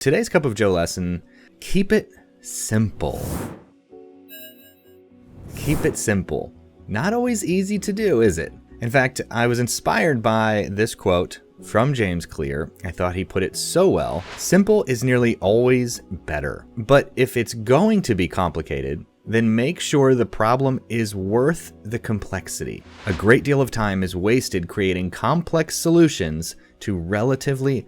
Today's Cup of Joe lesson, keep it simple. Keep it simple. Not always easy to do, is it? In fact, I was inspired by this quote from James Clear. I thought he put it so well. Simple is nearly always better. But if it's going to be complicated, then make sure the problem is worth the complexity. A great deal of time is wasted creating complex solutions to relatively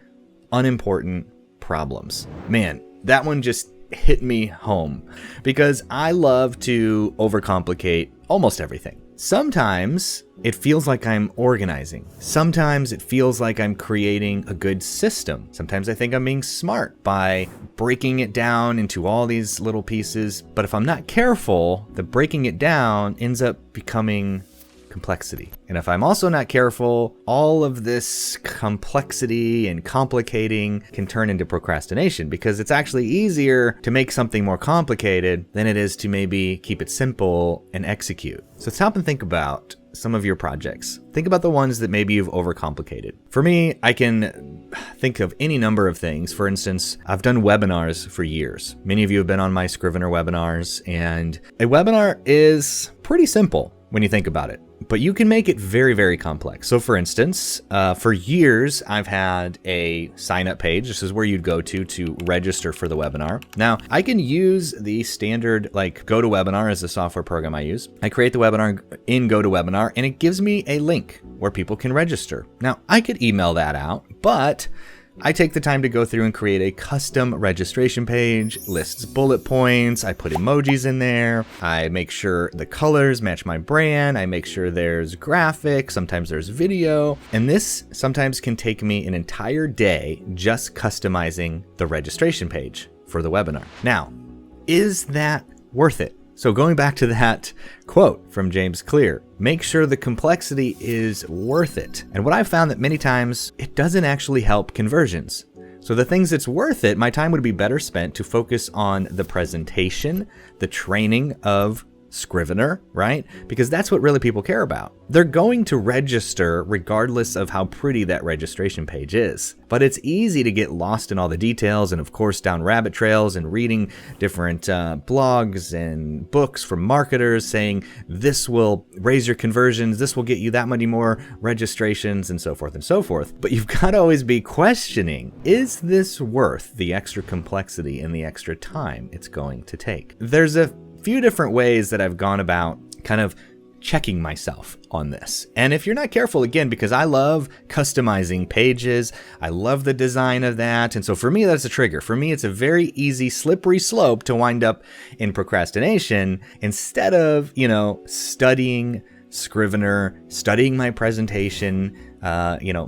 unimportant problems. Man, that one just hit me home because I love to overcomplicate almost everything. Sometimes it feels like I'm organizing. Sometimes it feels like I'm creating a good system. Sometimes I think I'm being smart by breaking it down into all these little pieces. But if I'm not careful, the breaking it down ends up becoming complexity. And if I'm also not careful, all of this complexity and complicating can turn into procrastination because it's actually easier to make something more complicated than it is to maybe keep it simple and execute. So stop and think about some of your projects. Think about the ones that maybe you've overcomplicated. For me, I can think of any number of things. For instance, I've done webinars for years. Many of you have been on my Scrivener webinars, and a webinar is pretty simple when you think about it. But you can make it very, very complex. So for instance, for years, I've had a sign-up page. This is where you'd go to register for the webinar. Now, I can use the standard like GoToWebinar as the software program I use. I create the webinar in GoToWebinar, and it gives me a link where people can register. Now, I could email that out, but I take the time to go through and create a custom registration page, lists bullet points, I put emojis in there, I make sure the colors match my brand, I make sure there's graphics, sometimes there's video, and this sometimes can take me an entire day just customizing the registration page for the webinar. Now, is that worth it? So going back to that quote from James Clear, make sure the complexity is worth it. And what I've found that many times it doesn't actually help conversions. So the things that's worth it, my time would be better spent to focus on the presentation, the training of Scrivener, right? Because that's what really people care about. They're going to register regardless of how pretty that registration page is. But it's easy to get lost in all the details and of course down rabbit trails and reading different blogs and books from marketers saying this will raise your conversions, this will get you that many more registrations and so forth and so forth. But you've got to always be questioning, is this worth the extra complexity and the extra time it's going to take? There's a few different ways that I've gone about kind of checking myself on this. And if you're not careful, again, because I love customizing pages, I love the design of that. And so for me, that's a trigger. For me, it's a very easy, slippery slope to wind up in procrastination instead of, studying Scrivener, studying my presentation,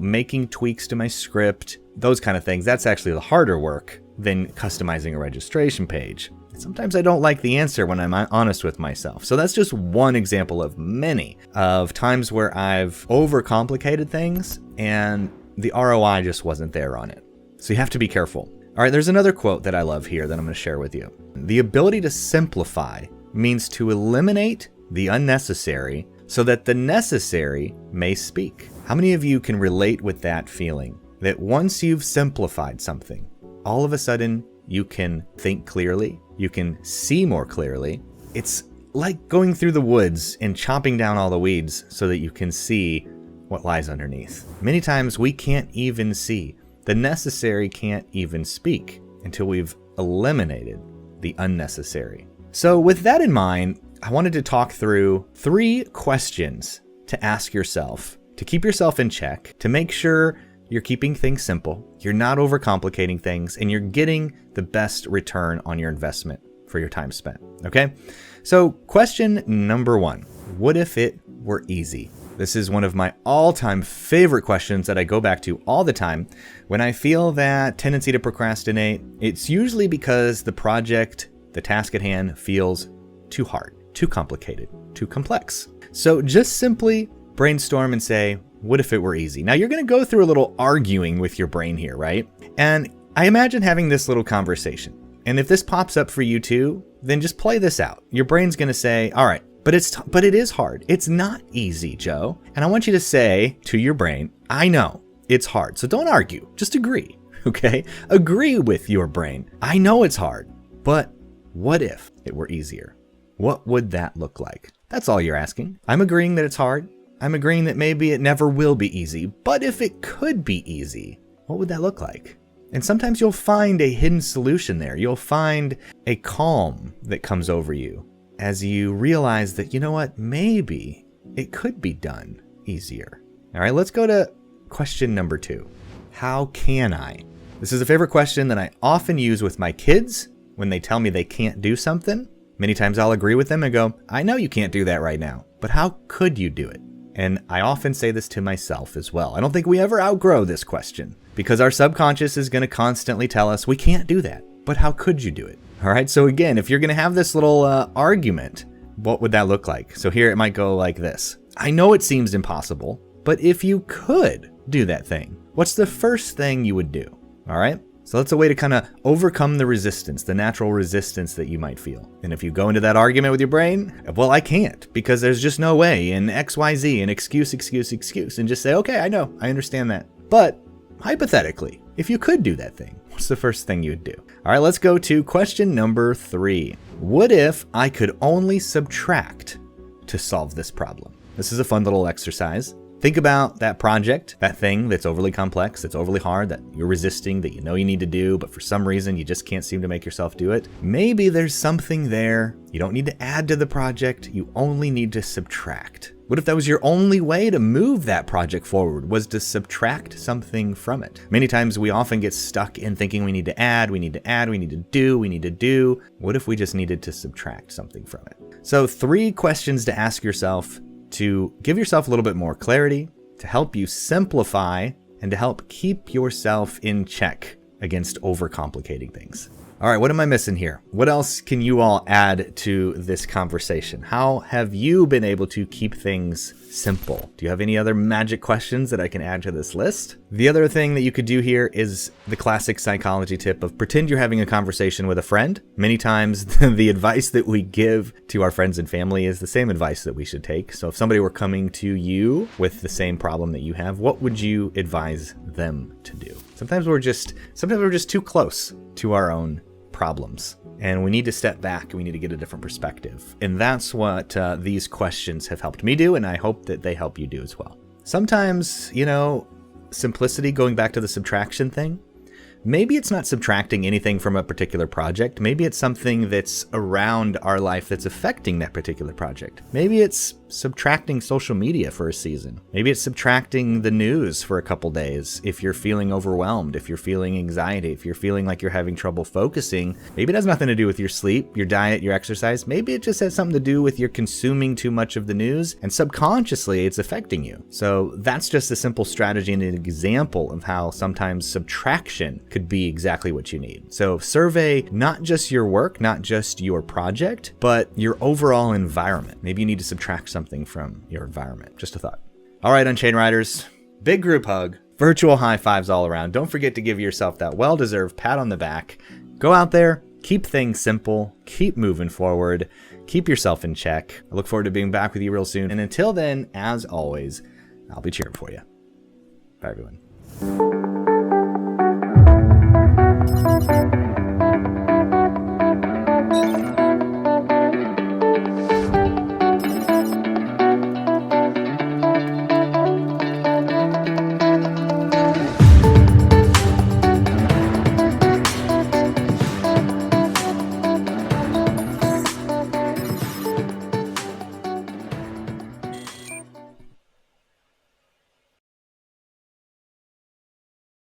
making tweaks to my script, those kind of things. That's actually the harder work than customizing a registration page. Sometimes I don't like the answer when I'm honest with myself. So that's just one example of many of times where I've overcomplicated things and the ROI just wasn't there on it. So you have to be careful. All right, there's another quote that I love here that I'm going to share with you. The ability to simplify means to eliminate the unnecessary so that the necessary may speak. How many of you can relate with that feeling that once you've simplified something, all of a sudden you can think clearly? You can see more clearly. It's like going through the woods and chopping down all the weeds so that you can see what lies underneath. Many times we can't even see. The necessary can't even speak until we've eliminated the unnecessary. So with that in mind, I wanted to talk through 3 questions to ask yourself, to keep yourself in check, to make sure you're keeping things simple, you're not overcomplicating things, and you're getting the best return on your investment for your time spent, okay? So question number 1, what if it were easy? This is one of my all-time favorite questions that I go back to all the time. When I feel that tendency to procrastinate, it's usually because the project, the task at hand feels too hard, too complicated, too complex. So just simply brainstorm and say, what if it were easy? Now you're going to go through a little arguing with your brain here, right? And I imagine having this little conversation. And if this pops up for you too, then just play this out. Your brain's going to say, all right, but it is hard. It's not easy, Joe. And I want you to say to your brain, I know it's hard. So don't argue, just agree. okay? Agree with your brain. I know it's hard, but what if it were easier? What would that look like? That's all you're asking. I'm agreeing that it's hard. I'm agreeing that maybe it never will be easy, but if it could be easy, what would that look like? And sometimes you'll find a hidden solution there. You'll find a calm that comes over you as you realize that, you know what, maybe it could be done easier. All right, let's go to question number 2. How can I? This is a favorite question that I often use with my kids when they tell me they can't do something. Many times I'll agree with them and go, I know you can't do that right now, but how could you do it? And I often say this to myself as well. I don't think we ever outgrow this question because our subconscious is going to constantly tell us we can't do that, but how could you do it? All right. So again, if you're going to have this little argument, what would that look like? So here it might go like this. I know it seems impossible, but if you could do that thing, what's the first thing you would do? All right. So that's a way to kind of overcome the resistance, the natural resistance that you might feel. And if you go into that argument with your brain, well, I can't because there's just no way, and X, Y, Z, and excuse, and just say, okay, I know, I understand that. But hypothetically, if you could do that thing, what's the first thing you would do? All right, let's go to question number 3. What if I could only subtract to solve this problem? This is a fun little exercise. Think about that project, that thing that's overly complex, that's overly hard, that you're resisting, that you know you need to do, but for some reason you just can't seem to make yourself do it. Maybe there's something there. You don't need to add to the project. You only need to subtract. What if that was your only way to move that project forward, was to subtract something from it? Many times we often get stuck in thinking we need to add, we need to add, we need to do. What if we just needed to subtract something from it? So 3 questions to ask yourself to give yourself a little bit more clarity, to help you simplify, and to help keep yourself in check against overcomplicating things. All right, what am I missing here? What else can you all add to this conversation? How have you been able to keep things simple? Do you have any other magic questions that I can add to this list? The other thing that you could do here is the classic psychology tip of pretend you're having a conversation with a friend. Many times the advice that we give to our friends and family is the same advice that we should take. So if somebody were coming to you with the same problem that you have, what would you advise them to do? Sometimes we're just too close to our own problems, and we need to step back and we need to get a different perspective. And that's what these questions have helped me do, and I hope that they help you do as well. Sometimes, simplicity, going back to the subtraction thing, maybe it's not subtracting anything from a particular project. Maybe it's something that's around our life that's affecting that particular project. Maybe it's subtracting social media for a season. Maybe it's subtracting the news for a couple days. If you're feeling overwhelmed, if you're feeling anxiety, if you're feeling like you're having trouble focusing, maybe it has nothing to do with your sleep, your diet, your exercise. Maybe it just has something to do with your consuming too much of the news, and subconsciously it's affecting you. So that's just a simple strategy and an example of how sometimes subtraction could be exactly what you need. So survey not just your work, not just your project, but your overall environment. Maybe you need to subtract something from your environment. Just a thought. All right, Unchained Riders, big group hug, virtual high fives all around. Don't forget to give yourself that well-deserved pat on the back. Go out there, keep things simple, keep moving forward, keep yourself in check. I look forward to being back with you real soon. And until then, as always, I'll be cheering for you. Bye, everyone.